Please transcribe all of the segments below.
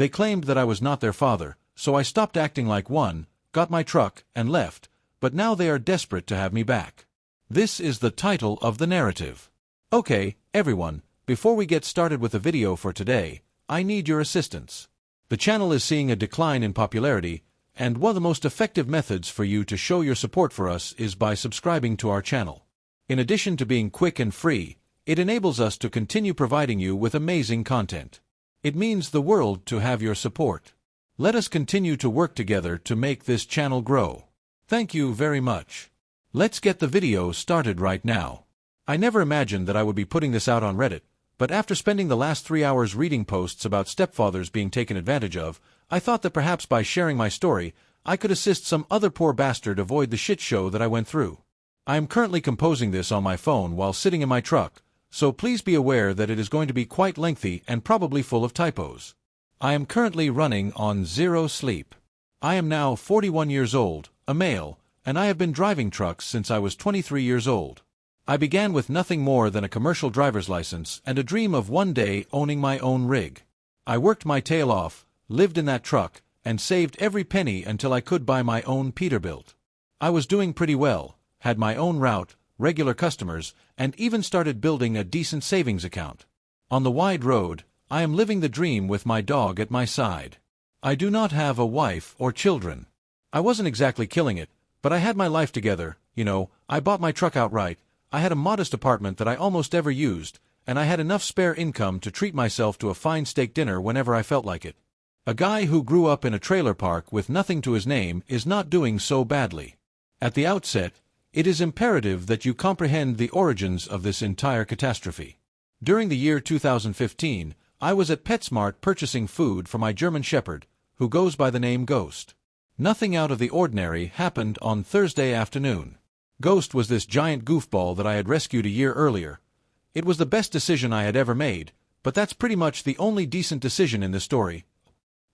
They claimed that I was not their father, so I stopped acting like one, got my truck, and left, but now they are desperate to have me back. This is the title of the narrative. Okay, everyone, before we get started with the video for today, I need your assistance. The channel is seeing a decline in popularity, and one of the most effective methods for you to show your support for us is by subscribing to our channel. In addition to being quick and free, it enables us to continue providing you with amazing content. It means the world to have your support. Let us continue to work together to make this channel grow. Thank you very much. Let's get the video started right now. I never imagined that I would be putting this out on Reddit, but after spending the last 3 hours reading posts about stepfathers being taken advantage of, I thought that perhaps by sharing my story, I could assist some other poor bastard avoid the shit show that I went through. I am currently composing this on my phone while sitting in my truck, so please be aware that it is going to be quite lengthy and probably full of typos. I am currently running on 0 sleep. I am now 41 years old, a male, and I have been driving trucks since I was 23 years old. I began with nothing more than a commercial driver's license and a dream of one day owning my own rig. I worked my tail off, lived in that truck, and saved every penny until I could buy my own Peterbilt. I was doing pretty well, had my own route, regular customers, and even started building a decent savings account. On the wide road, I am living the dream with my dog at my side. I do not have a wife or children. I wasn't exactly killing it, but I had my life together, I bought my truck outright, I had a modest apartment that I almost ever used, and I had enough spare income to treat myself to a fine steak dinner whenever I felt like it. A guy who grew up in a trailer park with nothing to his name is not doing so badly. At the outset, it is imperative that you comprehend the origins of this entire catastrophe. During the year 2015, I was at PetSmart purchasing food for my German Shepherd, who goes by the name Ghost. Nothing out of the ordinary happened on Thursday afternoon. Ghost was this giant goofball that I had rescued a year earlier. It was the best decision I had ever made, but that's pretty much the only decent decision in this story.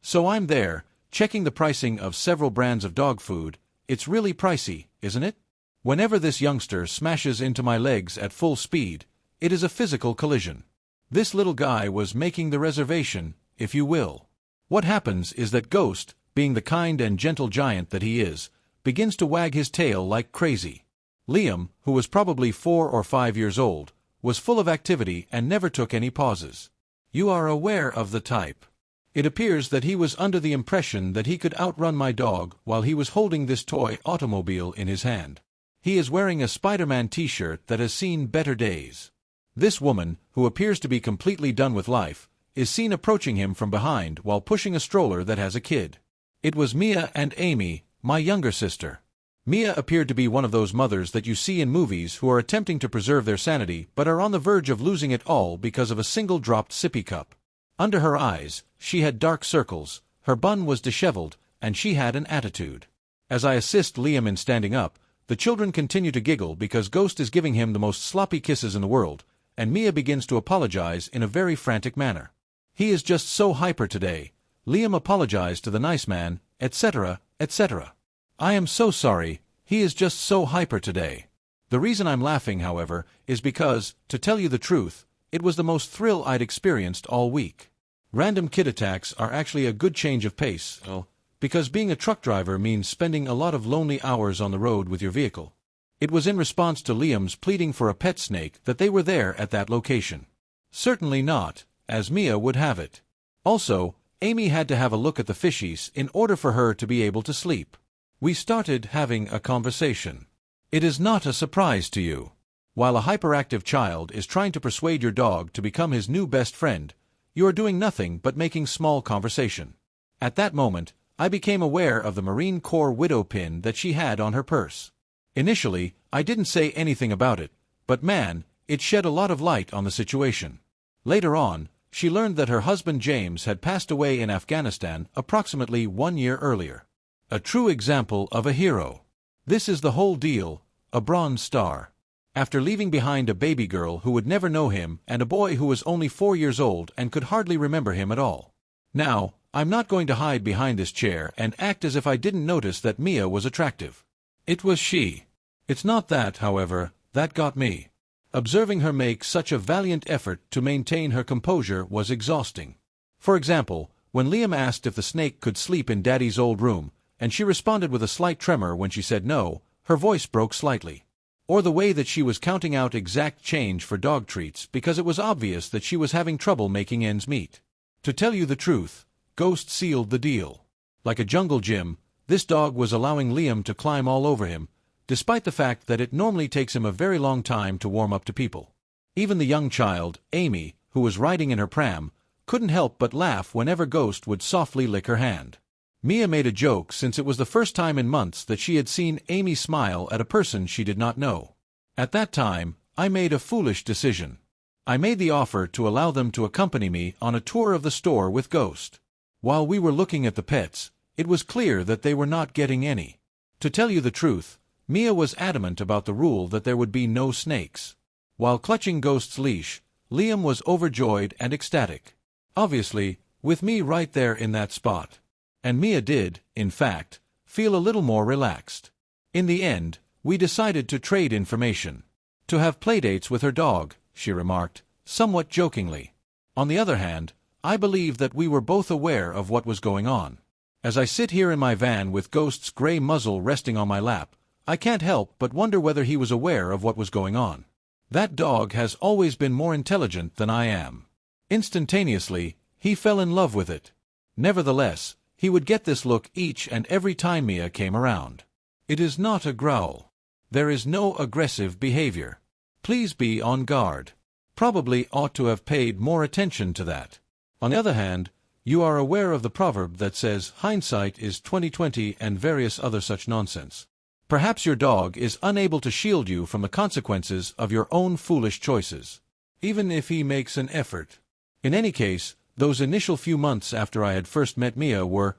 So I'm there, checking the pricing of several brands of dog food. It's really pricey, isn't it? Whenever this youngster smashes into my legs at full speed, it is a physical collision. This little guy was making the reservation, if you will. What happens is that Ghost, being the kind and gentle giant that he is, begins to wag his tail like crazy. Liam, who was probably 4 or 5 years old, was full of activity and never took any pauses. You are aware of the type. It appears that he was under the impression that he could outrun my dog while he was holding this toy automobile in his hand. He is wearing a Spider-Man t-shirt that has seen better days. This woman, who appears to be completely done with life, is seen approaching him from behind while pushing a stroller that has a kid. It was Mia and Amy, my younger sister. Mia appeared to be one of those mothers that you see in movies who are attempting to preserve their sanity but are on the verge of losing it all because of a single dropped sippy cup. Under her eyes, she had dark circles, her bun was disheveled, and she had an attitude. As I assist Liam in standing up, the children continue to giggle because Ghost is giving him the most sloppy kisses in the world, and Mia begins to apologize in a very frantic manner. He is just so hyper today. Liam apologized to the nice man, etc., etc. I am so sorry, he is just so hyper today. The reason I'm laughing, however, is because, to tell you the truth, it was the most thrill I'd experienced all week. Random kid attacks are actually a good change of pace, because being a truck driver means spending a lot of lonely hours on the road with your vehicle. It was in response to Liam's pleading for a pet snake that they were there at that location. Certainly not, as Mia would have it. Also, Amy had to have a look at the fishies in order for her to be able to sleep. We started having a conversation. It is not a surprise to you. While a hyperactive child is trying to persuade your dog to become his new best friend, you are doing nothing but making small conversation. At that moment, I became aware of the Marine Corps widow pin that she had on her purse. Initially, I didn't say anything about it, but man, it shed a lot of light on the situation. Later on, she learned that her husband James had passed away in Afghanistan approximately 1 year earlier. A true example of a hero. This is the whole deal, a Bronze Star. After leaving behind a baby girl who would never know him and a boy who was only 4 years old and could hardly remember him at all. Now, I'm not going to hide behind this chair and act as if I didn't notice that Mia was attractive. It was she. It's not that, however, that got me. Observing her make such a valiant effort to maintain her composure was exhausting. For example, when Liam asked if the snake could sleep in Daddy's old room, and she responded with a slight tremor when she said no, her voice broke slightly. Or the way that she was counting out exact change for dog treats because it was obvious that she was having trouble making ends meet. To tell you the truth, Ghost sealed the deal. Like a jungle gym, this dog was allowing Liam to climb all over him, despite the fact that it normally takes him a very long time to warm up to people. Even the young child, Amy, who was riding in her pram, couldn't help but laugh whenever Ghost would softly lick her hand. Mia made a joke since it was the first time in months that she had seen Amy smile at a person she did not know. At that time, I made a foolish decision. I made the offer to allow them to accompany me on a tour of the store with Ghost. While we were looking at the pets, it was clear that they were not getting any. To tell you the truth, Mia was adamant about the rule that there would be no snakes. While clutching Ghost's leash, Liam was overjoyed and ecstatic. Obviously, with me right there in that spot. And Mia did, in fact, feel a little more relaxed. In the end, we decided to trade information. To have playdates with her dog, she remarked, somewhat jokingly. On the other hand, I believe that we were both aware of what was going on. As I sit here in my van with Ghost's gray muzzle resting on my lap, I can't help but wonder whether he was aware of what was going on. That dog has always been more intelligent than I am. Instantaneously, he fell in love with it. Nevertheless, he would get this look each and every time Mia came around. It is not a growl. There is no aggressive behavior. Please be on guard. Probably ought to have paid more attention to that. On the other hand, you are aware of the proverb that says hindsight is 20/20 and various other such nonsense. Perhaps your dog is unable to shield you from the consequences of your own foolish choices, even if he makes an effort. In any case, those initial few months after I had first met Mia were,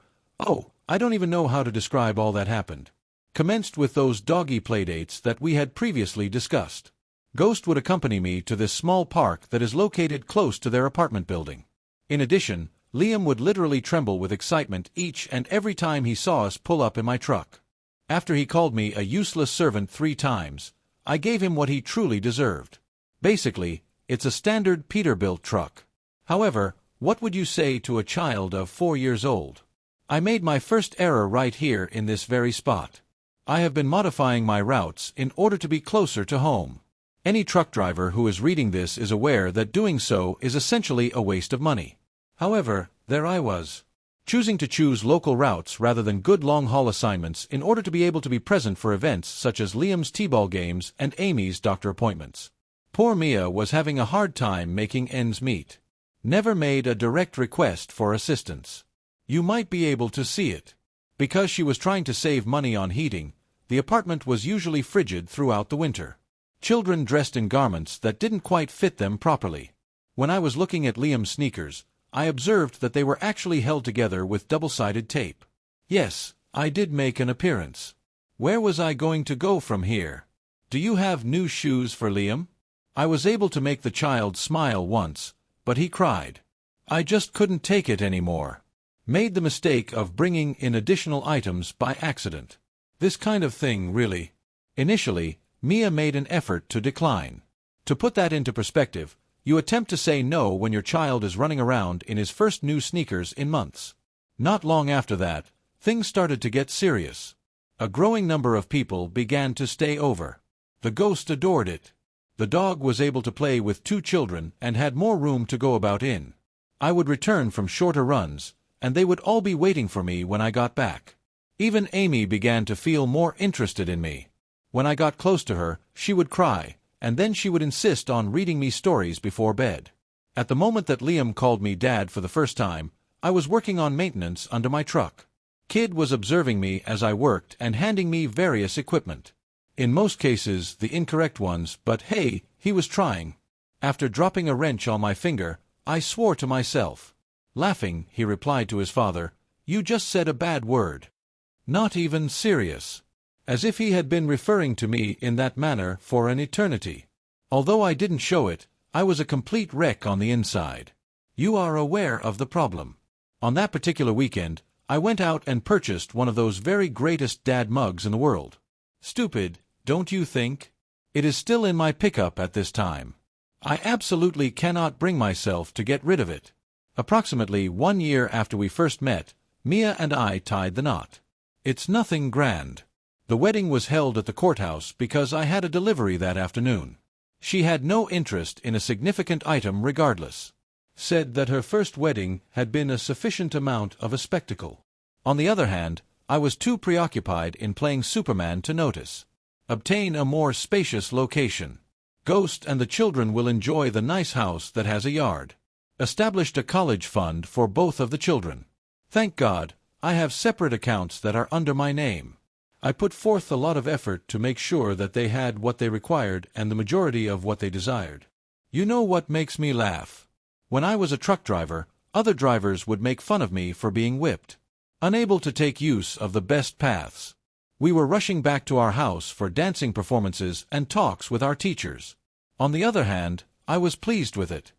I don't even know how to describe all that happened. Commenced with those doggy playdates that we had previously discussed. Ghost would accompany me to this small park that is located close to their apartment building. In addition, Liam would literally tremble with excitement each and every time he saw us pull up in my truck. After he called me a useless servant 3 times, I gave him what he truly deserved. Basically, it's a standard Peterbilt truck. However, what would you say to a child of 4 years old? I made my first error right here in this very spot. I have been modifying my routes in order to be closer to home. Any truck driver who is reading this is aware that doing so is essentially a waste of money. However, there I was, choosing to choose local routes rather than good long-haul assignments in order to be able to be present for events such as Liam's t-ball games and Amy's doctor appointments. Poor Mia was having a hard time making ends meet. Never made a direct request for assistance. You might be able to see it. Because she was trying to save money on heating, the apartment was usually frigid throughout the winter. Children dressed in garments that didn't quite fit them properly. When I was looking at Liam's sneakers, I observed that they were actually held together with double-sided tape. Yes, I did make an appearance. Where was I going to go from here? Do you have new shoes for Liam? I was able to make the child smile once, but he cried. I just couldn't take it anymore. Made the mistake of bringing in additional items by accident. This kind of thing, really. Initially, Mia made an effort to decline. To put that into perspective, you attempt to say no when your child is running around in his first new sneakers in months. Not long after that, things started to get serious. A growing number of people began to stay over. The Ghost adored it. The dog was able to play with 2 children and had more room to go about in. I would return from shorter runs, and they would all be waiting for me when I got back. Even Amy began to feel more interested in me. When I got close to her, she would cry, and then she would insist on reading me stories before bed. At the moment that Liam called me Dad for the first time, I was working on maintenance under my truck. Kid was observing me as I worked and handing me various equipment. In most cases, the incorrect ones, but hey, he was trying. After dropping a wrench on my finger, I swore to myself. Laughing, he replied to his father, "You just said a bad word." Not even serious. As if he had been referring to me in that manner for an eternity. Although I didn't show it, I was a complete wreck on the inside. You are aware of the problem. On that particular weekend, I went out and purchased one of those very greatest dad mugs in the world. Stupid, don't you think? It is still in my pickup at this time. I absolutely cannot bring myself to get rid of it. Approximately 1 year after we first met, Mia and I tied the knot. It's nothing grand. The wedding was held at the courthouse because I had a delivery that afternoon. She had no interest in a significant item regardless. Said that her first wedding had been a sufficient amount of a spectacle. On the other hand, I was too preoccupied in playing Superman to notice. Obtain a more spacious location. Ghost and the children will enjoy the nice house that has a yard. Established a college fund for both of the children. Thank God, I have separate accounts that are under my name. I put forth a lot of effort to make sure that they had what they required and the majority of what they desired. You know what makes me laugh? When I was a truck driver, other drivers would make fun of me for being whipped. Unable to take use of the best paths. We were rushing back to our house for dancing performances and talks with our teachers. On the other hand, I was pleased with it.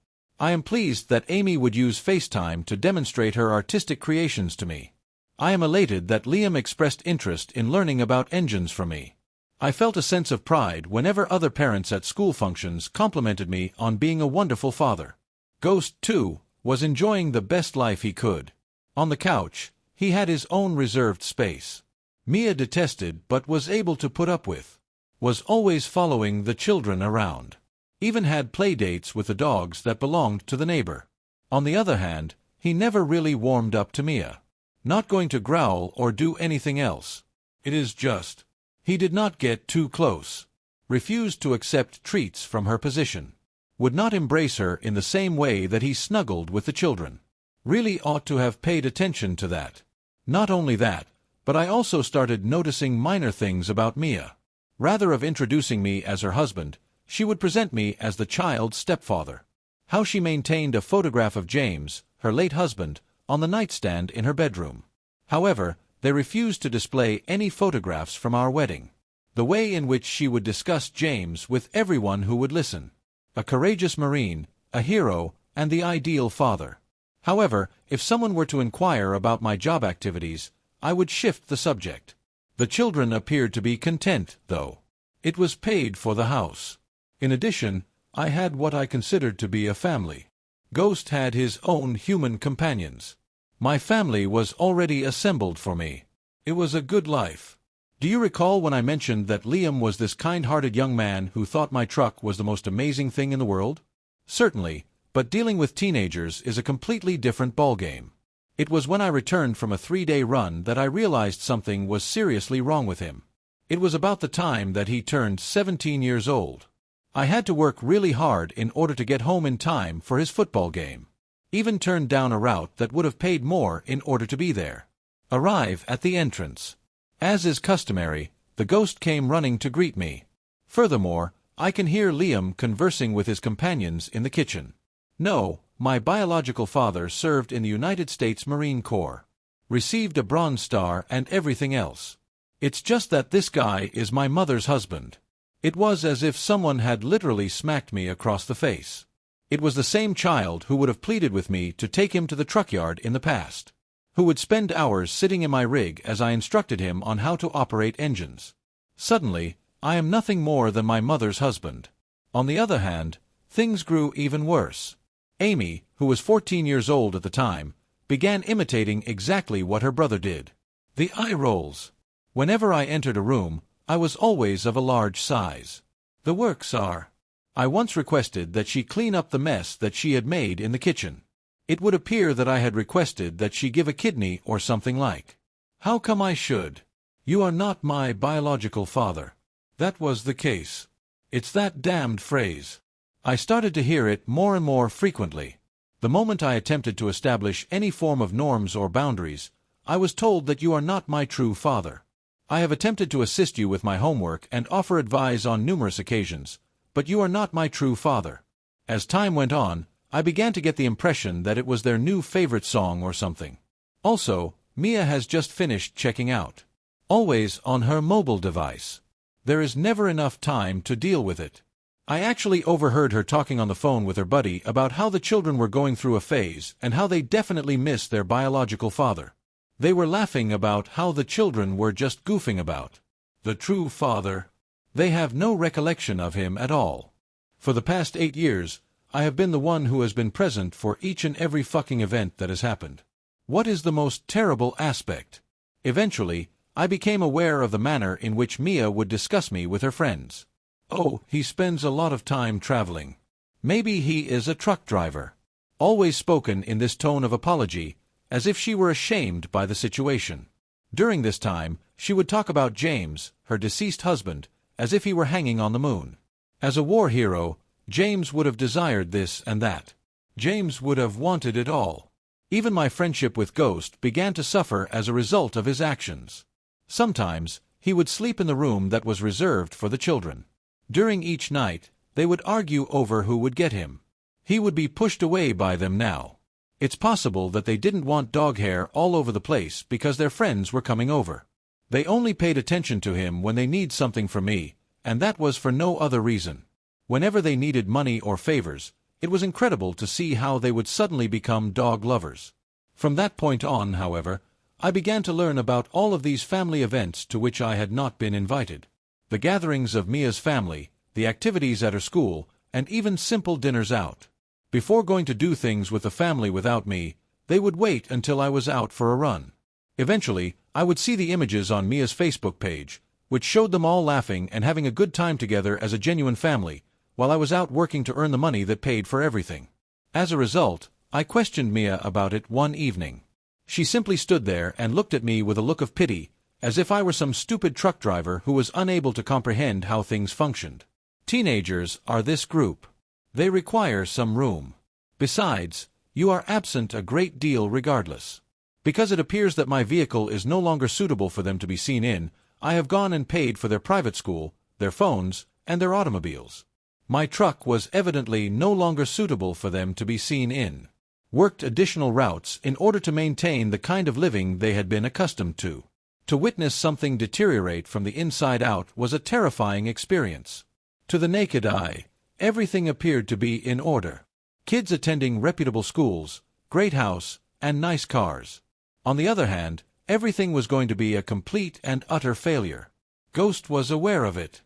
I am pleased that Amy would use FaceTime to demonstrate her artistic creations to me. I am elated that Liam expressed interest in learning about engines from me. I felt a sense of pride whenever other parents at school functions complimented me on being a wonderful father. Ghost, too, was enjoying the best life he could. On the couch, he had his own reserved space. Mia detested but was able to put up with. Was always following the children around. Even had play dates with the dogs that belonged to the neighbor. On the other hand, he never really warmed up to Mia. Not going to growl or do anything else. It is just. He did not get too close. Refused to accept treats from her position. Would not embrace her in the same way that he snuggled with the children. Really ought to have paid attention to that. Not only that, but I also started noticing minor things about Mia. Rather of introducing me as her husband, she would present me as the child's stepfather. How she maintained a photograph of James, her late husband, on the nightstand in her bedroom. However, they refused to display any photographs from our wedding. The way in which she would discuss James with everyone who would listen. A courageous Marine, a hero, and the ideal father. However, if someone were to inquire about my job activities, I would shift the subject. The children appeared to be content, though. It was paid for the house. In addition, I had what I considered to be a family. Ghost had his own human companions. My family was already assembled for me. It was a good life. Do you recall when I mentioned that Liam was this kind-hearted young man who thought my truck was the most amazing thing in the world? Certainly, but dealing with teenagers is a completely different ballgame. It was when I returned from a 3-day run that I realized something was seriously wrong with him. It was about the time that he turned 17 years old. I had to work really hard in order to get home in time for his football game. Even turned down a route that would have paid more in order to be there. Arrive at the entrance. As is customary, the ghost came running to greet me. Furthermore, I can hear Liam conversing with his companions in the kitchen. No, my biological father served in the United States Marine Corps. Received a Bronze Star and everything else. It's just that this guy is my mother's husband. It was as if someone had literally smacked me across the face. It was the same child who would have pleaded with me to take him to the truck yard in the past. Who would spend hours sitting in my rig as I instructed him on how to operate engines. Suddenly, I am nothing more than my mother's husband. On the other hand, things grew even worse. Amy, who was 14 years old at the time, began imitating exactly what her brother did. The eye rolls. Whenever I entered a room, I was always of a large size. The works are. I once requested that she clean up the mess that she had made in the kitchen. It would appear that I had requested that she give a kidney or something like. How come I should? You are not my biological father. That was the case. It's that damned phrase. I started to hear it more and more frequently. The moment I attempted to establish any form of norms or boundaries, I was told that you are not my true father. I have attempted to assist you with my homework and offer advice on numerous occasions, but you are not my true father. As time went on, I began to get the impression that it was their new favorite song or something. Also, Mia has just finished checking out. Always on her mobile device. There is never enough time to deal with it. I actually overheard her talking on the phone with her buddy about how the children were going through a phase and how they definitely miss their biological father. They were laughing about how the children were just goofing about. The true father. They have no recollection of him at all. For the past 8 years, I have been the one who has been present for each and every fucking event that has happened. What is the most terrible aspect? Eventually, I became aware of the manner in which Mia would discuss me with her friends. Oh, he spends a lot of time traveling. Maybe he is a truck driver. Always spoken in this tone of apology, as if she were ashamed by the situation. During this time, she would talk about James, her deceased husband, as if he were hanging on the moon. As a war hero, James would have desired this and that. James would have wanted it all. Even my friendship with Ghost began to suffer as a result of his actions. Sometimes, he would sleep in the room that was reserved for the children. During each night, they would argue over who would get him. He would be pushed away by them now. It's possible that they didn't want dog hair all over the place because their friends were coming over. They only paid attention to him when they need something from me, and that was for no other reason. Whenever they needed money or favors, it was incredible to see how they would suddenly become dog lovers. From that point on, however, I began to learn about all of these family events to which I had not been invited. The gatherings of Mia's family, the activities at her school, and even simple dinners out. Before going to do things with the family without me, they would wait until I was out for a run. Eventually, I would see the images on Mia's Facebook page, which showed them all laughing and having a good time together as a genuine family, while I was out working to earn the money that paid for everything. As a result, I questioned Mia about it one evening. She simply stood there and looked at me with a look of pity, as if I were some stupid truck driver who was unable to comprehend how things functioned. Teenagers are this group. They require some room. Besides, you are absent a great deal regardless. Because it appears that my vehicle is no longer suitable for them to be seen in, I have gone and paid for their private school, their phones, and their automobiles. My truck was evidently no longer suitable for them to be seen in. Worked additional routes in order to maintain the kind of living they had been accustomed to. To witness something deteriorate from the inside out was a terrifying experience. To the naked eye, everything appeared to be in order. Kids attending reputable schools, great house, and nice cars. On the other hand, everything was going to be a complete and utter failure. Ghost was aware of it.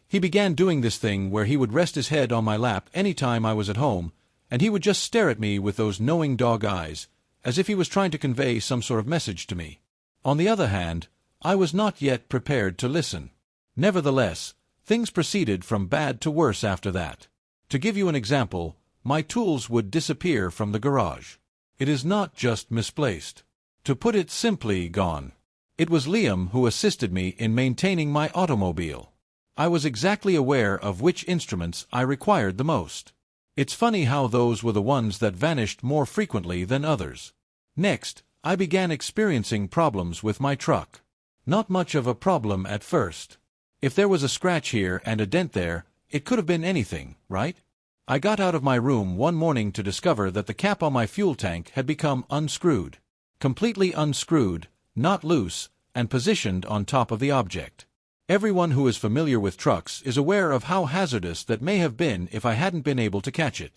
He began doing this thing where he would rest his head on my lap any time I was at home, and he would just stare at me with those knowing dog eyes, as if he was trying to convey some sort of message to me. On the other hand, I was not yet prepared to listen. Nevertheless, things proceeded from bad to worse after that. To give you an example, my tools would disappear from the garage. It is not just misplaced. To put it simply, gone. It was Liam who assisted me in maintaining my automobile. I was exactly aware of which instruments I required the most. It's funny how those were the ones that vanished more frequently than others. Next, I began experiencing problems with my truck. Not much of a problem at first. If there was a scratch here and a dent there, it could have been anything, right? I got out of my room one morning to discover that the cap on my fuel tank had become unscrewed. Completely unscrewed, not loose, and positioned on top of the object. Everyone who is familiar with trucks is aware of how hazardous that may have been if I hadn't been able to catch it.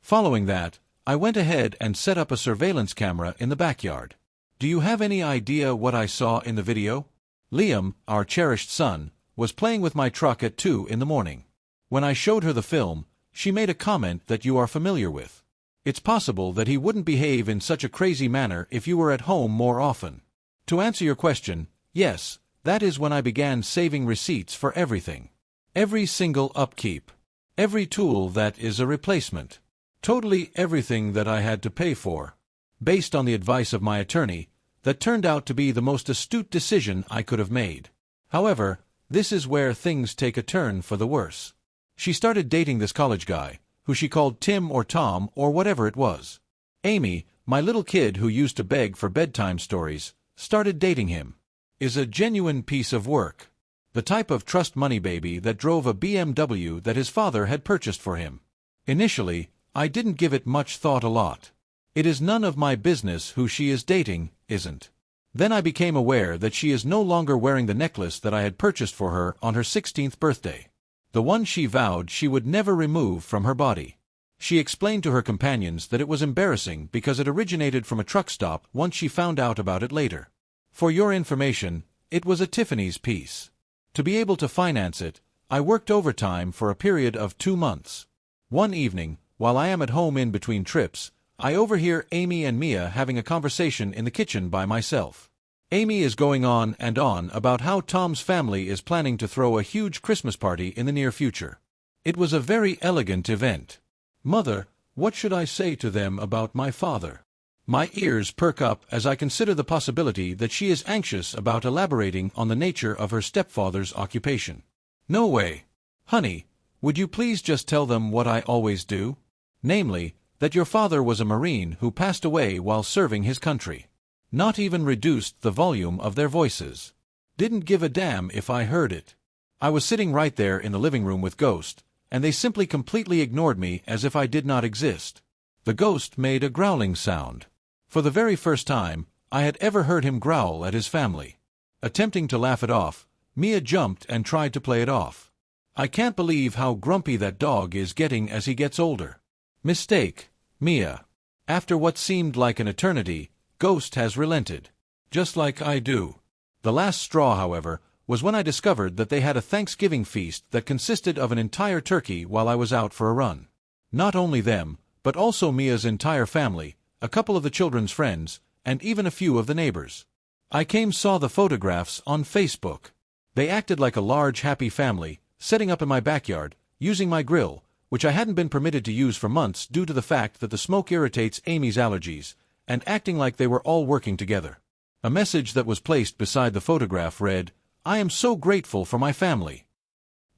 Following that, I went ahead and set up a surveillance camera in the backyard. Do you have any idea what I saw in the video? Liam, our cherished son, was playing with my truck at 2 in the morning. When I showed her the film, she made a comment that you are familiar with. It's possible that he wouldn't behave in such a crazy manner if you were at home more often. To answer your question, yes, that is when I began saving receipts for everything. Every single upkeep. Every tool that is a replacement. Totally everything that I had to pay for. Based on the advice of my attorney, that turned out to be the most astute decision I could have made. However, this is where things take a turn for the worse. She started dating this college guy, who she called Tim or Tom or whatever it was. Amy, my little kid who used to beg for bedtime stories, started dating him. Is a genuine piece of work. The type of trust money baby that drove a BMW that his father had purchased for him. Initially, I didn't give it much thought a lot. It is none of my business who she is dating, isn't. Then I became aware that she is no longer wearing the necklace that I had purchased for her on her 16th birthday. The one she vowed she would never remove from her body. She explained to her companions that it was embarrassing because it originated from a truck stop once she found out about it later. For your information, it was a Tiffany's piece. To be able to finance it, I worked overtime for a period of 2 months. One evening, while I am at home in between trips, I overhear Amy and Mia having a conversation in the kitchen by myself. Amy is going on and on about how Tom's family is planning to throw a huge Christmas party in the near future. It was a very elegant event. Mother, what should I say to them about my father? My ears perk up as I consider the possibility that she is anxious about elaborating on the nature of her stepfather's occupation. No way. Honey, would you please just tell them what I always do? Namely, that your father was a Marine who passed away while serving his country. Not even reduced the volume of their voices. Didn't give a damn if I heard it. I was sitting right there in the living room with Ghost, and they simply completely ignored me as if I did not exist. The Ghost made a growling sound. For the very first time, I had ever heard him growl at his family. Attempting to laugh it off, Mia jumped and tried to play it off. I can't believe how grumpy that dog is getting as he gets older. Mistake, Mia. After what seemed like an eternity, Ghost has relented. Just like I do. The last straw, however, was when I discovered that they had a Thanksgiving feast that consisted of an entire turkey while I was out for a run. Not only them, but also Mia's entire family, a couple of the children's friends, and even a few of the neighbors. I saw the photographs on Facebook. They acted like a large happy family, setting up in my backyard, using my grill, which I hadn't been permitted to use for months due to the fact that the smoke irritates Amy's allergies, and acting like they were all working together. A message that was placed beside the photograph read, "I am so grateful for my family.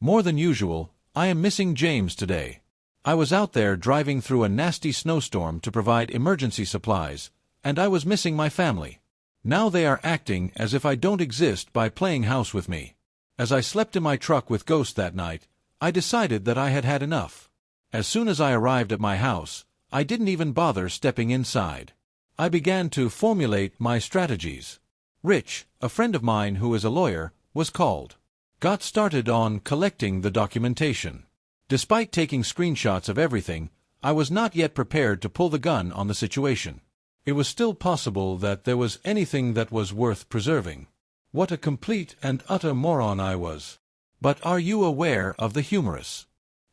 More than usual, I am missing James today. I was out there driving through a nasty snowstorm to provide emergency supplies, and I was missing my family. Now they are acting as if I don't exist by playing house with me." As I slept in my truck with Ghost that night, I decided that I had had enough. As soon as I arrived at my house, I didn't even bother stepping inside. I began to formulate my strategies. Rich, a friend of mine who is a lawyer, was called. Got started on collecting the documentation. Despite taking screenshots of everything, I was not yet prepared to pull the gun on the situation. It was still possible that there was anything that was worth preserving. What a complete and utter moron I was. But are you aware of the humorous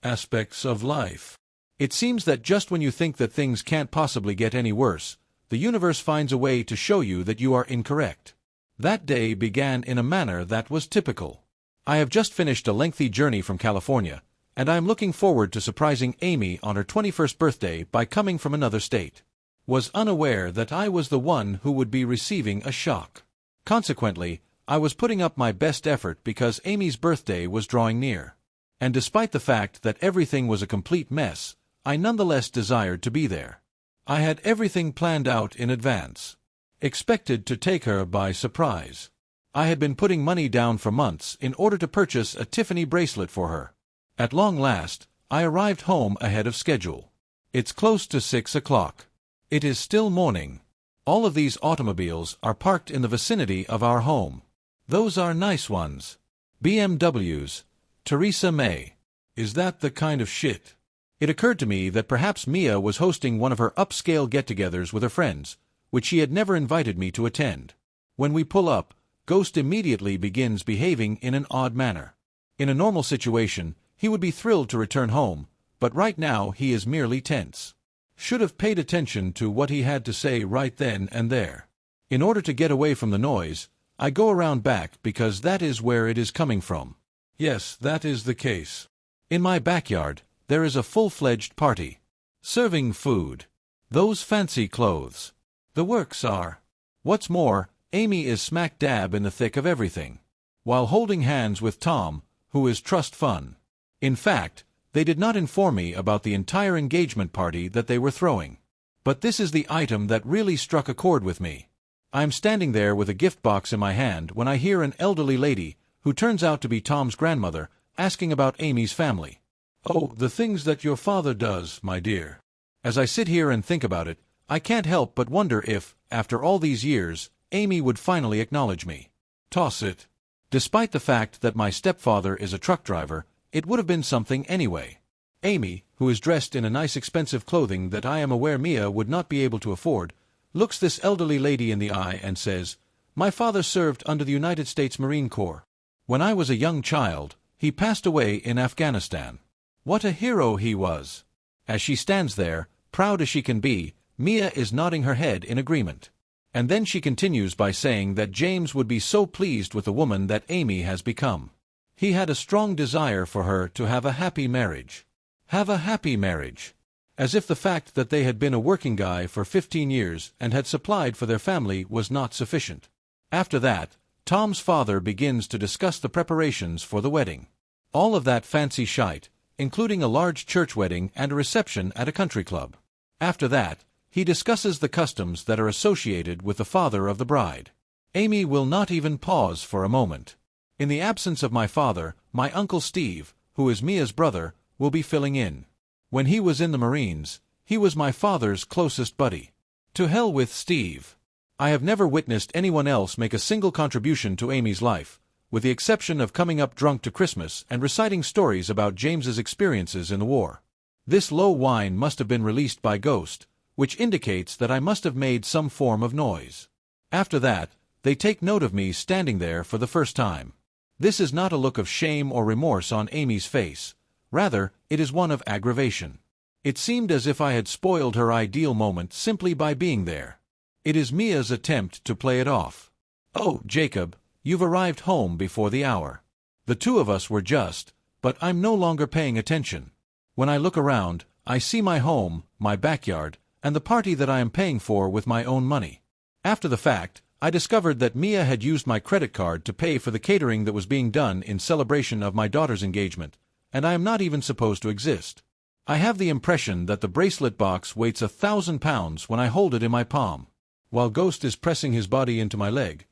aspects of life? It seems that just when you think that things can't possibly get any worse, the universe finds a way to show you that you are incorrect. That day began in a manner that was typical. I have just finished a lengthy journey from California, and I am looking forward to surprising Amy on her 21st birthday by coming from another state. Was unaware that I was the one who would be receiving a shock. Consequently, I was putting up my best effort because Amy's birthday was drawing near. And despite the fact that everything was a complete mess, I nonetheless desired to be there. I had everything planned out in advance. Expected to take her by surprise. I had been putting money down for months in order to purchase a Tiffany bracelet for her. At long last, I arrived home ahead of schedule. It's close to 6 o'clock. It is still morning. All of these automobiles are parked in the vicinity of our home. Those are nice ones. BMWs. Theresa May. Is that the kind of shit? It occurred to me that perhaps Mia was hosting one of her upscale get-togethers with her friends, which she had never invited me to attend. When we pull up, Ghost immediately begins behaving in an odd manner. In a normal situation, he would be thrilled to return home, but right now he is merely tense. Should have paid attention to what he had to say right then and there. In order to get away from the noise, I go around back because that is where it is coming from. Yes, that is the case. In my backyard, there is a full-fledged party. Serving food. Those fancy clothes. The works are. What's more, Amy is smack dab in the thick of everything, while holding hands with Tom, who is trust fun. In fact, they did not inform me about the entire engagement party that they were throwing. But this is the item that really struck a chord with me. I am standing there with a gift box in my hand when I hear an elderly lady, who turns out to be Tom's grandmother, asking about Amy's family. "Oh, the things that your father does, my dear." As I sit here and think about it, I can't help but wonder if, after all these years, Amy would finally acknowledge me. Toss it. Despite the fact that my stepfather is a truck driver, it would have been something anyway. Amy, who is dressed in a nice expensive clothing that I am aware Mia would not be able to afford, looks this elderly lady in the eye and says, "My father served under the United States Marine Corps. When I was a young child, he passed away in Afghanistan. What a hero he was. As she stands there, proud as she can be, Mia is nodding her head in agreement. And then she continues by saying that James would be so pleased with the woman that Amy has become. He had a strong desire for her to have a happy marriage. Have a happy marriage. As if the fact that they had been a working guy for 15 years and had supplied for their family was not sufficient. After that, Tom's father begins to discuss the preparations for the wedding. All of that fancy shite, including a large church wedding and a reception at a country club. After that, he discusses the customs that are associated with the father of the bride. Amy will not even pause for a moment. In the absence of my father, my Uncle Steve, who is Mia's brother, will be filling in. When he was in the Marines, he was my father's closest buddy. To hell with Steve. I have never witnessed anyone else make a single contribution to Amy's life, with the exception of coming up drunk to Christmas and reciting stories about James's experiences in the war. This low whine must have been released by Ghost, which indicates that I must have made some form of noise. After that, they take note of me standing there for the first time. This is not a look of shame or remorse on Amy's face. Rather, it is one of aggravation. It seemed as if I had spoiled her ideal moment simply by being there. It is Mia's attempt to play it off. "Oh, Jacob, you've arrived home before the hour." The two of us were just, but I'm no longer paying attention. When I look around, I see my home, my backyard, and the party that I am paying for with my own money. After the fact, I discovered that Mia had used my credit card to pay for the catering that was being done in celebration of my daughter's engagement, and I am not even supposed to exist. I have the impression that the bracelet box weighs 1,000 pounds when I hold it in my palm. While Ghost is pressing his body into my leg,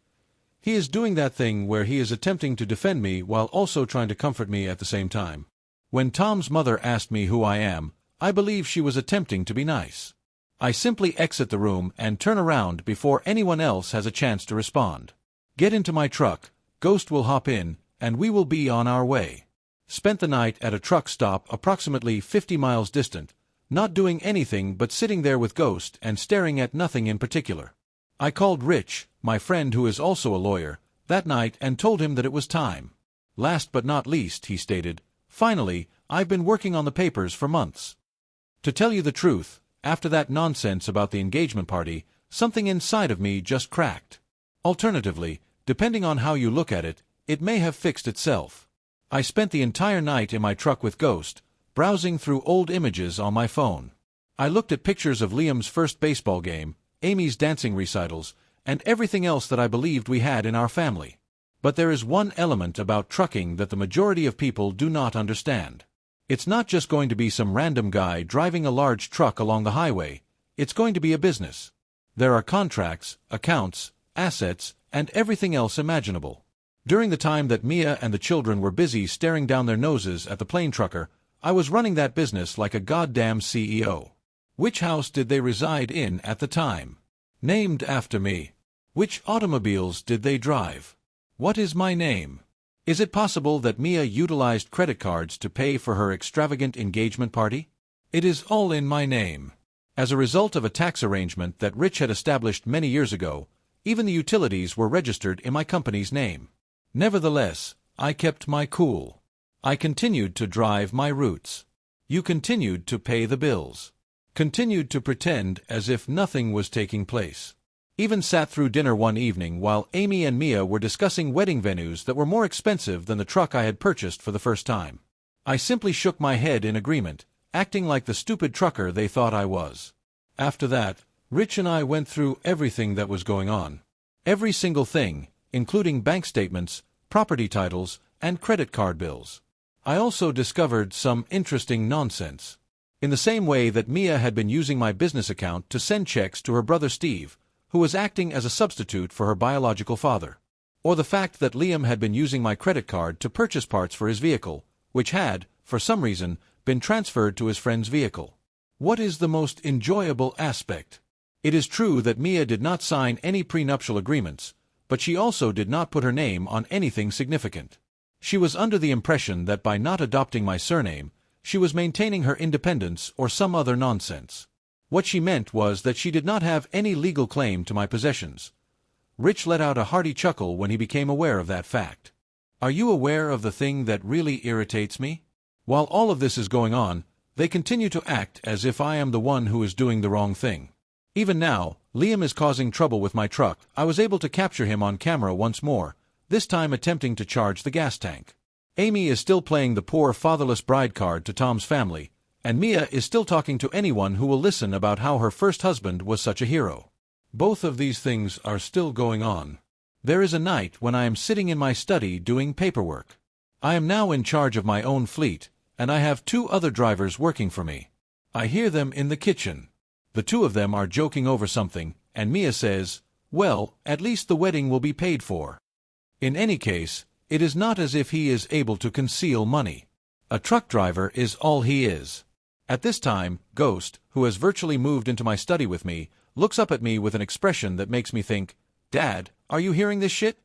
he is doing that thing where he is attempting to defend me while also trying to comfort me at the same time. When Tom's mother asked me who I am, I believe she was attempting to be nice. I simply exit the room and turn around before anyone else has a chance to respond. Get into my truck, Ghost will hop in, and we will be on our way. Spent the night at a truck stop approximately 50 miles distant, not doing anything but sitting there with Ghost and staring at nothing in particular. I called Rich, my friend who is also a lawyer, that night and told him that it was time. Last but not least, he stated, "Finally, I've been working on the papers for months." To tell you the truth, after that nonsense about the engagement party, something inside of me just cracked. Alternatively, depending on how you look at it, it may have fixed itself. I spent the entire night in my truck with Ghost, browsing through old images on my phone. I looked at pictures of Liam's first baseball game, Amy's dancing recitals, and everything else that I believed we had in our family. But there is one element about trucking that the majority of people do not understand. It's not just going to be some random guy driving a large truck along the highway, it's going to be a business. There are contracts, accounts, assets, and everything else imaginable. During the time that Mia and the children were busy staring down their noses at the plane trucker, I was running that business like a goddamn CEO. Which house did they reside in at the time? Named after me. Which automobiles did they drive? What is my name? Is it possible that Mia utilized credit cards to pay for her extravagant engagement party? It is all in my name. As a result of a tax arrangement that Rich had established many years ago, even the utilities were registered in my company's name. Nevertheless, I kept my cool. I continued to drive my routes. You continued to pay the bills. Continued to pretend as if nothing was taking place. Even sat through dinner one evening while Amy and Mia were discussing wedding venues that were more expensive than the truck I had purchased for the first time. I simply shook my head in agreement, acting like the stupid trucker they thought I was. After that, Rich and I went through everything that was going on. Every single thing, including bank statements, property titles, and credit card bills. I also discovered some interesting nonsense. In the same way that Mia had been using my business account to send checks to her brother Steve, who was acting as a substitute for her biological father. Or the fact that Liam had been using my credit card to purchase parts for his vehicle, which had, for some reason, been transferred to his friend's vehicle. What is the most enjoyable aspect? It is true that Mia did not sign any prenuptial agreements, but she also did not put her name on anything significant. She was under the impression that by not adopting my surname, she was maintaining her independence or some other nonsense. What she meant was that she did not have any legal claim to my possessions. Rich let out a hearty chuckle when he became aware of that fact. Are you aware of the thing that really irritates me? While all of this is going on, they continue to act as if I am the one who is doing the wrong thing. Even now, Liam is causing trouble with my truck. I was able to capture him on camera once more, this time attempting to charge the gas tank. Amy is still playing the poor fatherless bride card to Tom's family, and Mia is still talking to anyone who will listen about how her first husband was such a hero. Both of these things are still going on. There is a night when I am sitting in my study doing paperwork. I am now in charge of my own fleet, and I have 2 other drivers working for me. I hear them in the kitchen. The 2 of them are joking over something, and Mia says, "Well, at least the wedding will be paid for." In any case, it is not as if he is able to conceal money. A truck driver is all he is. At this time, Ghost, who has virtually moved into my study with me, looks up at me with an expression that makes me think, "Dad, are you hearing this shit?"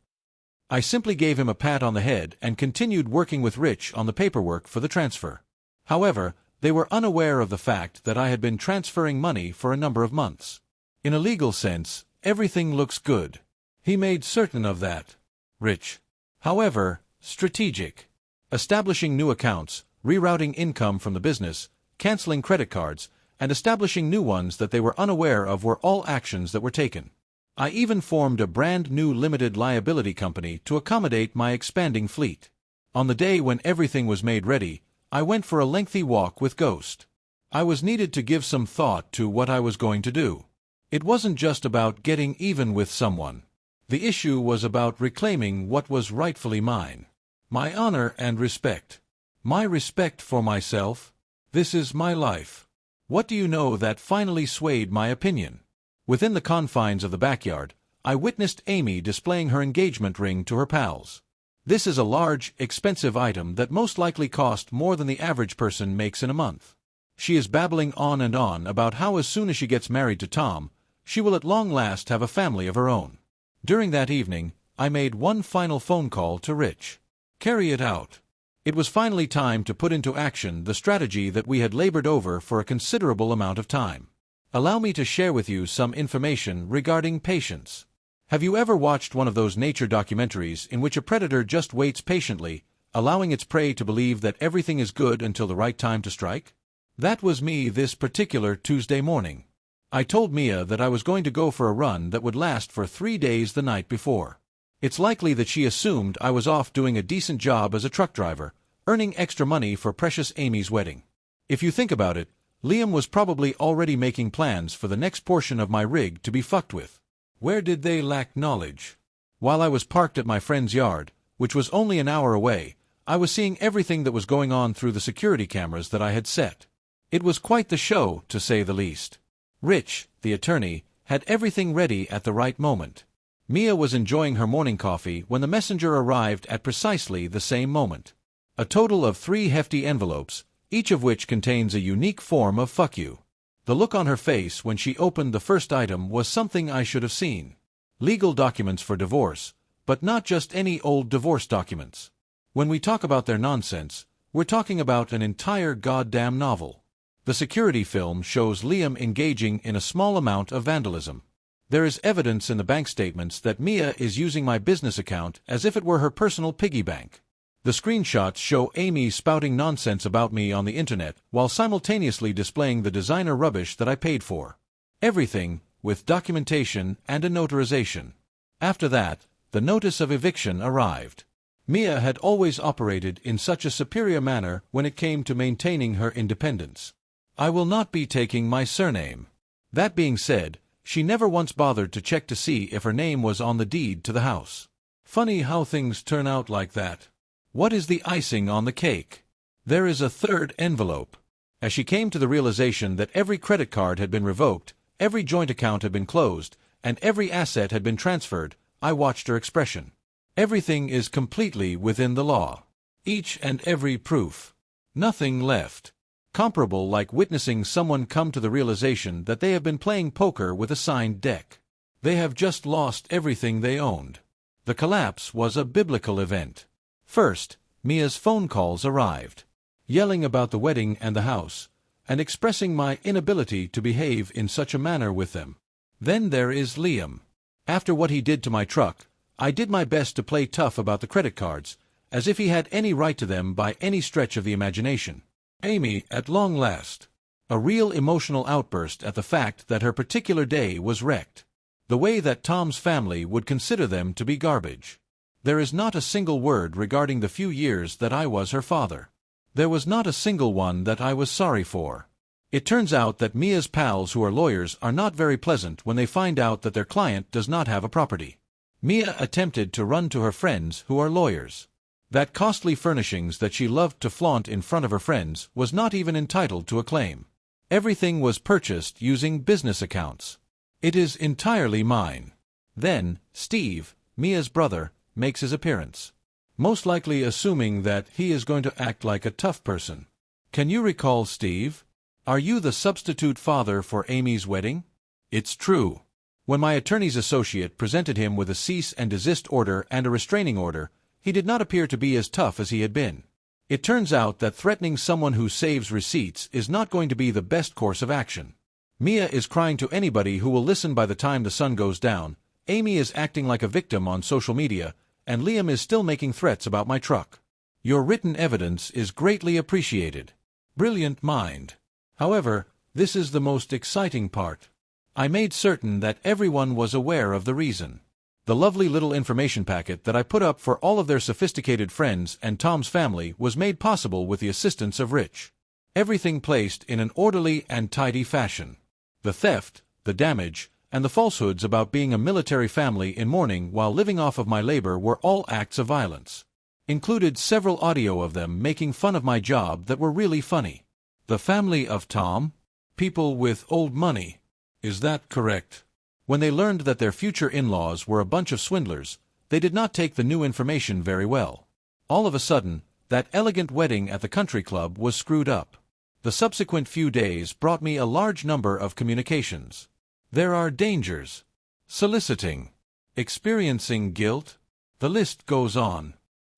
I simply gave him a pat on the head and continued working with Rich on the paperwork for the transfer. However, they were unaware of the fact that I had been transferring money for a number of months. In a legal sense, everything looks good. He made certain of that. Rich. However, strategic. Establishing new accounts, rerouting income from the business, canceling credit cards, and establishing new ones that they were unaware of were all actions that were taken. I even formed a brand new limited liability company to accommodate my expanding fleet. On the day when everything was made ready, I went for a lengthy walk with Ghost. I was needed to give some thought to what I was going to do. It wasn't just about getting even with someone. The issue was about reclaiming what was rightfully mine. My honor and respect. My respect for myself. This is my life. What do you know that finally swayed my opinion? Within the confines of the backyard, I witnessed Amy displaying her engagement ring to her pals. This is a large, expensive item that most likely cost more than the average person makes in a month. She is babbling on and on about how as soon as she gets married to Tom, she will at long last have a family of her own. During that evening, I made one final phone call to Rich. Carry it out. It was finally time to put into action the strategy that we had labored over for a considerable amount of time. Allow me to share with you some information regarding patience. Have you ever watched one of those nature documentaries in which a predator just waits patiently, allowing its prey to believe that everything is good until the right time to strike? That was me this particular Tuesday morning. I told Mia that I was going to go for a run that would last for 3 days the night before. It's likely that she assumed I was off doing a decent job as a truck driver, earning extra money for precious Amy's wedding. If you think about it, Liam was probably already making plans for the next portion of my rig to be fucked with. Where did they lack knowledge? While I was parked at my friend's yard, which was only an hour away, I was seeing everything that was going on through the security cameras that I had set. It was quite the show, to say the least. Rich, the attorney, had everything ready at the right moment. Mia was enjoying her morning coffee when the messenger arrived at precisely the same moment. A total of 3 hefty envelopes, each of which contains a unique form of fuck you. The look on her face when she opened the first item was something I should have seen. Legal documents for divorce, but not just any old divorce documents. When we talk about their nonsense, we're talking about an entire goddamn novel. The security film shows Liam engaging in a small amount of vandalism. There is evidence in the bank statements that Mia is using my business account as if it were her personal piggy bank. The screenshots show Amy spouting nonsense about me on the internet while simultaneously displaying the designer rubbish that I paid for. Everything, with documentation and a notarization. After that, the notice of eviction arrived. Mia had always operated in such a superior manner when it came to maintaining her independence. I will not be taking my surname. That being said, she never once bothered to check to see if her name was on the deed to the house. Funny how things turn out like that. What is the icing on the cake? There is a third envelope. As she came to the realization that every credit card had been revoked, every joint account had been closed, and every asset had been transferred, I watched her expression. Everything is completely within the law. Each and every proof. Nothing left. Comparable like witnessing someone come to the realization that they have been playing poker with a signed deck. They have just lost everything they owned. The collapse was a biblical event. First, Mia's phone calls arrived, yelling about the wedding and the house, and expressing my inability to behave in such a manner with them. Then there is Liam. After what he did to my truck, I did my best to play tough about the credit cards, as if he had any right to them by any stretch of the imagination. Amy, at long last. A real emotional outburst at the fact that her particular day was wrecked. The way that Tom's family would consider them to be garbage. There is not a single word regarding the few years that I was her father. There was not a single one that I was sorry for. It turns out that Mia's pals who are lawyers are not very pleasant when they find out that their client does not have a property. Mia attempted to run to her friends who are lawyers. That costly furnishings that she loved to flaunt in front of her friends was not even entitled to a claim. Everything was purchased using business accounts. It is entirely mine. Then, Steve, Mia's brother, makes his appearance. Most likely assuming that he is going to act like a tough person. Can you recall Steve? Are you the substitute father for Amy's wedding? It's true. When my attorney's associate presented him with a cease and desist order and a restraining order, he did not appear to be as tough as he had been. It turns out that threatening someone who saves receipts is not going to be the best course of action. Mia is crying to anybody who will listen by the time the sun goes down, Amy is acting like a victim on social media, and Liam is still making threats about my truck. Your written evidence is greatly appreciated. Brilliant mind. However, this is the most exciting part. I made certain that everyone was aware of the reason. The lovely little information packet that I put up for all of their sophisticated friends and Tom's family was made possible with the assistance of Rich. Everything placed in an orderly and tidy fashion. The theft, the damage, and the falsehoods about being a military family in mourning while living off of my labor were all acts of violence. Included several audio of them making fun of my job that were really funny. The family of Tom? People with old money. Is that correct? When they learned that their future in-laws were a bunch of swindlers, they did not take the new information very well. All of a sudden, that elegant wedding at the country club was screwed up. The subsequent few days brought me a large number of communications. There are dangers. Soliciting. Experiencing guilt. The list goes on.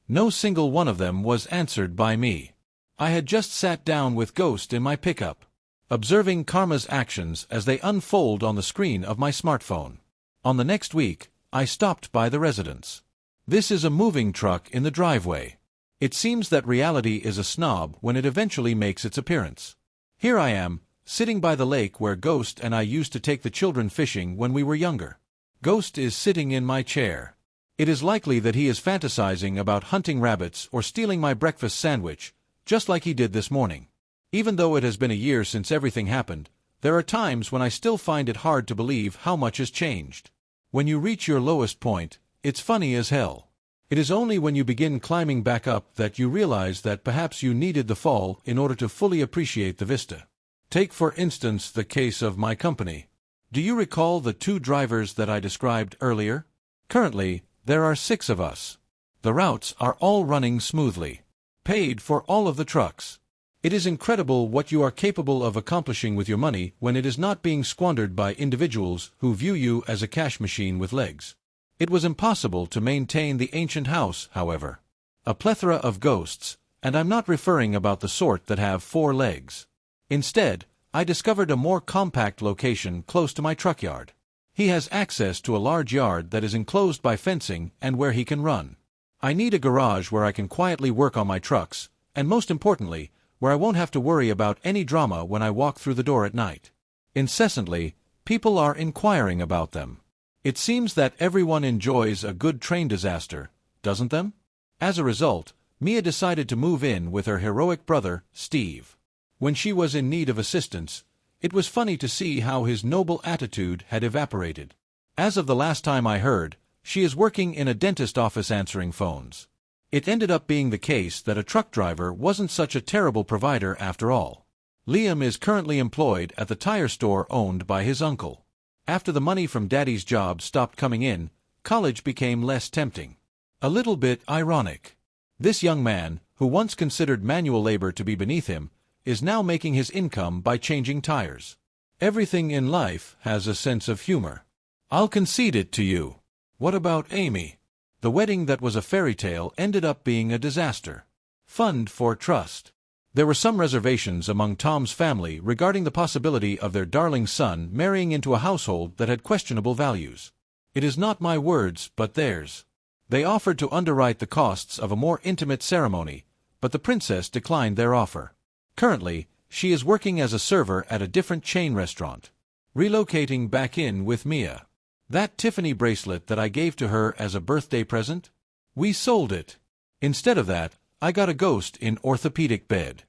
No single one of them was answered by me. I had just sat down with Ghost in my pickup, observing karma's actions as they unfold on the screen of my smartphone. On the next week, I stopped by the residence. This is a moving truck in the driveway. It seems that reality is a snob when it eventually makes its appearance. Here I am, sitting by the lake where Ghost and I used to take the children fishing when we were younger. Ghost is sitting in my chair. It is likely that he is fantasizing about hunting rabbits or stealing my breakfast sandwich, just like he did this morning. Even though it has been a year since everything happened, there are times when I still find it hard to believe how much has changed. When you reach your lowest point, it's funny as hell. It is only when you begin climbing back up that you realize that perhaps you needed the fall in order to fully appreciate the vista. Take for instance the case of my company. Do you recall the 2 drivers that I described earlier? Currently, there are 6 of us. The routes are all running smoothly. Paid for all of the trucks. It is incredible what you are capable of accomplishing with your money when it is not being squandered by individuals who view you as a cash machine with legs. It was impossible to maintain the ancient house, however. A plethora of ghosts, and I'm not referring about the sort that have 4 legs. Instead, I discovered a more compact location close to my truck yard. He has access to a large yard that is enclosed by fencing and where he can run. I need a garage where I can quietly work on my trucks, and most importantly, where I won't have to worry about any drama when I walk through the door at night. Incessantly, people are inquiring about them. It seems that everyone enjoys a good train disaster, doesn't them? As a result, Mia decided to move in with her heroic brother, Steve. When she was in need of assistance, it was funny to see how his noble attitude had evaporated. As of the last time I heard, she is working in a dentist office answering phones. It ended up being the case that a truck driver wasn't such a terrible provider after all. Liam is currently employed at the tire store owned by his uncle. After the money from Daddy's job stopped coming in, college became less tempting. A little bit ironic. This young man, who once considered manual labor to be beneath him, is now making his income by changing tires. Everything in life has a sense of humor. I'll concede it to you. What about Amy? The wedding that was a fairy tale ended up being a disaster. Fund for trust. There were some reservations among Tom's family regarding the possibility of their darling son marrying into a household that had questionable values. It is not my words, but theirs. They offered to underwrite the costs of a more intimate ceremony, but the princess declined their offer. Currently, she is working as a server at a different chain restaurant. Relocating back in with Mia. That Tiffany bracelet that I gave to her as a birthday present? We sold it. Instead of that, I got a ghost in orthopedic bed.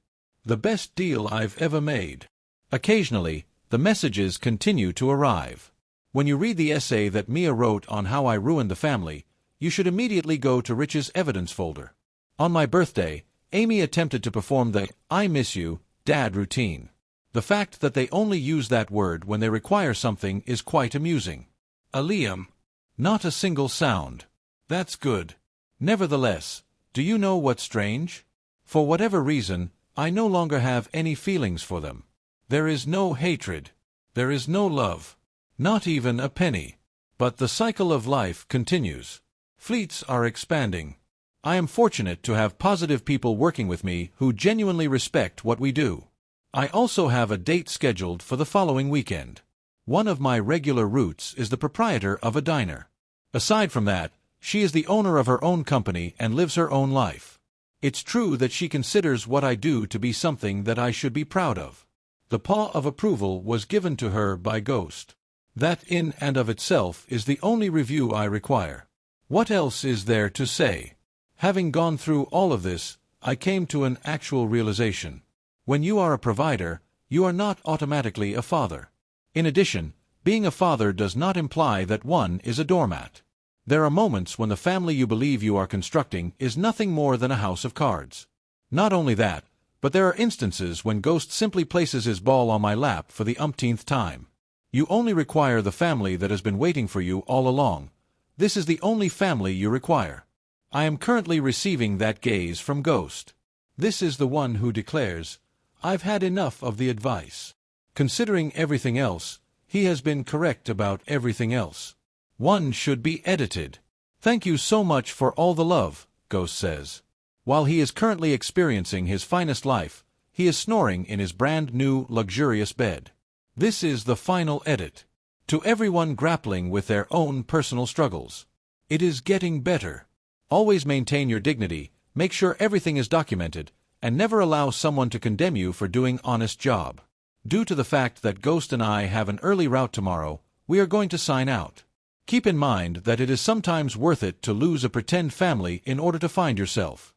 The best deal I've ever made. Occasionally, the messages continue to arrive. When you read the essay that Mia wrote on how I ruined the family, you should immediately go to Rich's evidence folder. On my birthday, Amy attempted to perform the "I miss you, Dad" routine. The fact that they only use that word when they require something is quite amusing. Liam. Not a single sound. That's good. Nevertheless, do you know what's strange? For whatever reason, I no longer have any feelings for them. There is no hatred. There is no love. Not even a penny. But the cycle of life continues. Fleets are expanding. I am fortunate to have positive people working with me who genuinely respect what we do. I also have a date scheduled for the following weekend. One of my regular routes is the proprietor of a diner. Aside from that, she is the owner of her own company and lives her own life. It's true that she considers what I do to be something that I should be proud of. The paw of approval was given to her by Ghost. That in and of itself is the only review I require. What else is there to say? Having gone through all of this, I came to an actual realization. When you are a provider, you are not automatically a father. In addition, being a father does not imply that one is a doormat. There are moments when the family you believe you are constructing is nothing more than a house of cards. Not only that, but there are instances when Ghost simply places his ball on my lap for the umpteenth time. You only require the family that has been waiting for you all along. This is the only family you require. I am currently receiving that gaze from Ghost. This is the one who declares, "I've had enough of the advice." Considering everything else, he has been correct about everything else. One should be edited. Thank you so much for all the love, Ghost says. While he is currently experiencing his finest life, he is snoring in his brand new, luxurious bed. This is the final edit. To everyone grappling with their own personal struggles. It is getting better. Always maintain your dignity, make sure everything is documented, and never allow someone to condemn you for doing an honest job. Due to the fact that Ghost and I have an early route tomorrow, we are going to sign out. Keep in mind that it is sometimes worth it to lose a pretend family in order to find yourself.